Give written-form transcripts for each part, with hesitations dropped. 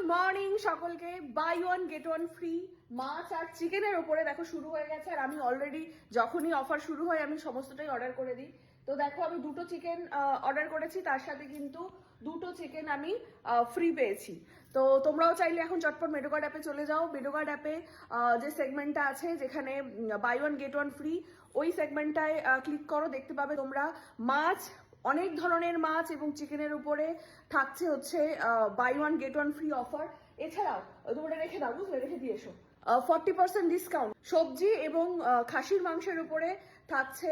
Morning সকলকে। Buy one get one free মাছ আর চিকেনের ওপরে দেখো শুরু হয়ে গেছে। আর আমি অলরেডি যখনই অফার শুরু হয় আমি সমস্তটাই অর্ডার করে দিই। তো দেখো আমি দুটো চিকেন অর্ডার করেছি, তার সাথে কিন্তু দুটো চিকেন আমি ফ্রি পেয়েছি। তো তোমরাও চাইলে এখন চটপট মেডোকার্ড অ্যাপে চলে যাও। মেডোকার্ড অ্যাপে যে সেগমেন্টটা আছে যেখানে buy one get one free, ওই সেগমেন্টটায় ক্লিক করো, দেখতে পাবে তোমরা মাছ, অনেক ধরনের মাছ এবং চিকেনের উপরে থাকছে হচ্ছে buy one get one free offer. এছাড়াও তোমরা রেখে দাও, বুঝলে, রেখে দিয়ে এসো 40% ডিসকাউন্ট। সবজি এবং খাসির মাংসের উপরে থাকছে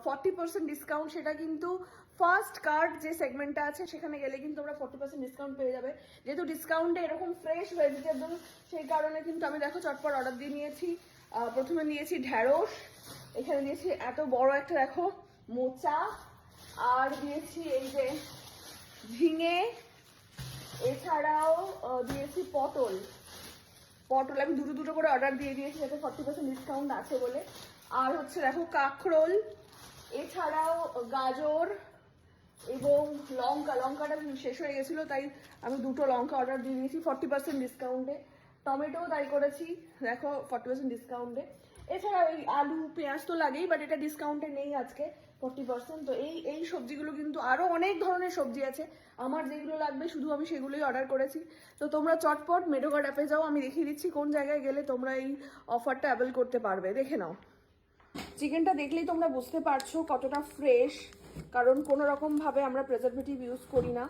40% ডিসকাউন্ট। সেটা কিন্তু ফার্স্ট কার্ড যে সেগমেন্টটা আছে সেখানে গেলে কিন্তু তোমরা 40% ডিসকাউন্ট পেয়ে যাবে। যেহেতু ডিসকাউন্টে এরকম ফ্রেশ ভেজিটেবল, সেই কারণে কিন্তু আমি দেখো চটপট অর্ডার দিয়ে নিয়েছি। প্রথমে নিয়েছি ঢ্যাঁড়স, এখানে নিয়েছি এত বড় একটা দেখো মোচা, আর দিয়েছি এই যে ঝিঙে, এছাড়াও দিয়েছি পটল। আমি দুটো দুটো করে অর্ডার দিয়ে দিয়েছি যাতে 40% ডিসকাউন্ট আছে বলে। আর হচ্ছে দেখো কাঁকরোল, এছাড়াও গাজর এবং লঙ্কাটা শেষ হয়ে গেছিলো, তাই আমি দুটো লঙ্কা অর্ডার দিয়ে দিয়েছি 40% ডিসকাউন্টে। টমেটোও তাই করেছি, দেখো 40% ডিসকাউন্টে। এছাড়া এই আলু পেঁয়াজ তো লাগেই, বাট এটা ডিসকাউন্টে নেই আজকে 40%। তো এই সবজিগুলো কিন্তু আরো অনেক ধরনের সবজি আছে, আমার যেগুলো লাগবে শুধু আমি সেগুলোই অর্ডার করেছি। তো তোমরা চটপট মেডোকার্ড অ্যাপে যাও, আমি দেখিয়ে দিচ্ছি কোন জায়গায় গেলে তোমরা এই অফারটা অ্যাভেল করতে পারবে। দেখে নাও, চিকেনটা দেখলেই তোমরা বুঝতে পারছো কতটা ফ্রেশ, কারণ কোনো রকম ভাবে আমরা প্রিজারভেটিভ ইউজ করি না,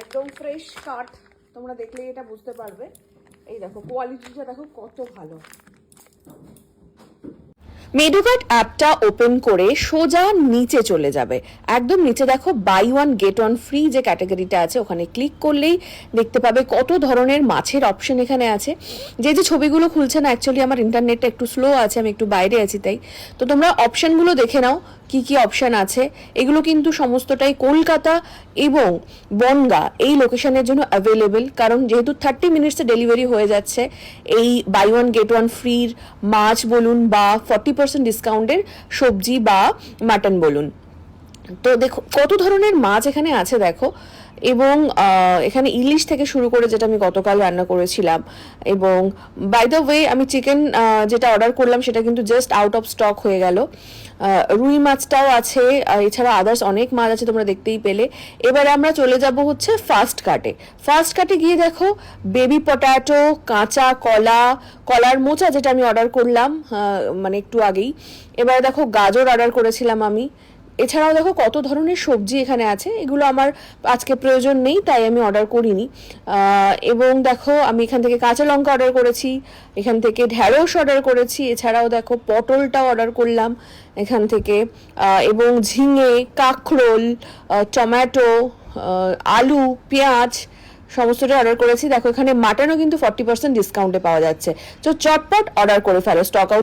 একদম ফ্রেশ কাট। তোমরা দেখলেই এটা বুঝতে পারবে। এই দেখো কোয়ালিটিটা দেখো কত ভালো। মেডোকার্ড অ্যাপটা ওপেন করে সোজা নিচে চলে যাবে। একদম নিচে দেখো buy one get one free যে ক্যাটাগরিটা আছে, ওখানে ক্লিক করলেই দেখতে পাবে কত ধরনের মাছের অপশন এখানে আছে। যে ছবিগুলো খুলছে না, অ্যাকচুয়ালি আমার ইন্টারনেটটা একটু স্লো আছে, আমি একটু বাইরে আছি তাই। তো তোমরা অপশনগুলো দেখে নাও কি কি অপশন আছে। এগুলো কিন্তু সমস্তটাই কলকাতা এবং বনগাঁ এই লোকেশনের জন্য অ্যাভেলেবেল, কারণ যেহেতু 30 মিনিটসে ডেলিভারি হয়ে যাচ্ছে এই বাই ওয়ান গেট ওয়ান ফ্রির মাছ বলুন বা 40% ডিসকাউন্টের সবজি বা মাটন বলুন। তো দেখো কত ধরনের মাছ এখানে আছে দেখো। এবং এখানে ইলিশ থেকে শুরু করে যেটা আমি গতকাল রান্না করেছিলাম। এবং বাই দ্য ওয়ে আমি চিকেন যেটা অর্ডার করলাম সেটা কিন্তু জাস্ট আউট অফ স্টক হয়ে গেল। রুই মাছটাও আছে, এছাড়া আদার্স অনেক মাছ আছে, তোমরা দেখতেই পেলে। এবারে আমরা চলে যাব হচ্ছে ফার্স্ট কাটে গিয়ে দেখো বেবি পটাটো, কাঁচা কলার মোচা যেটা আমি অর্ডার করলাম মানে একটু আগেই। এবারে দেখো গাজর অর্ডার করেছিলাম আমি। এছাড়াও দেখো কত ধরনের সবজি এখানে আছে, এগুলো আমার আজকে প্রয়োজন নেই তাই আমি অর্ডার করিনি। এবং দেখো আমি এখান থেকে কাঁচা লঙ্কা অর্ডার করেছি, এখান থেকে ঢ্যাঁড়স অর্ডার করেছি, এছাড়াও দেখো পটলটাও অর্ডার করলাম এখান থেকে, এবং ঝিঙে, কাঁকরোল, টমেটো, আলু, পেঁয়াজ সমস্তটা অর্ডার করেছি। দেখো এখানে মাটনও কিন্তু 40% ডিসকাউন্টে পাওয়া যাচ্ছে। তো চটপট অর্ডার করে ফেলো, স্টক আউট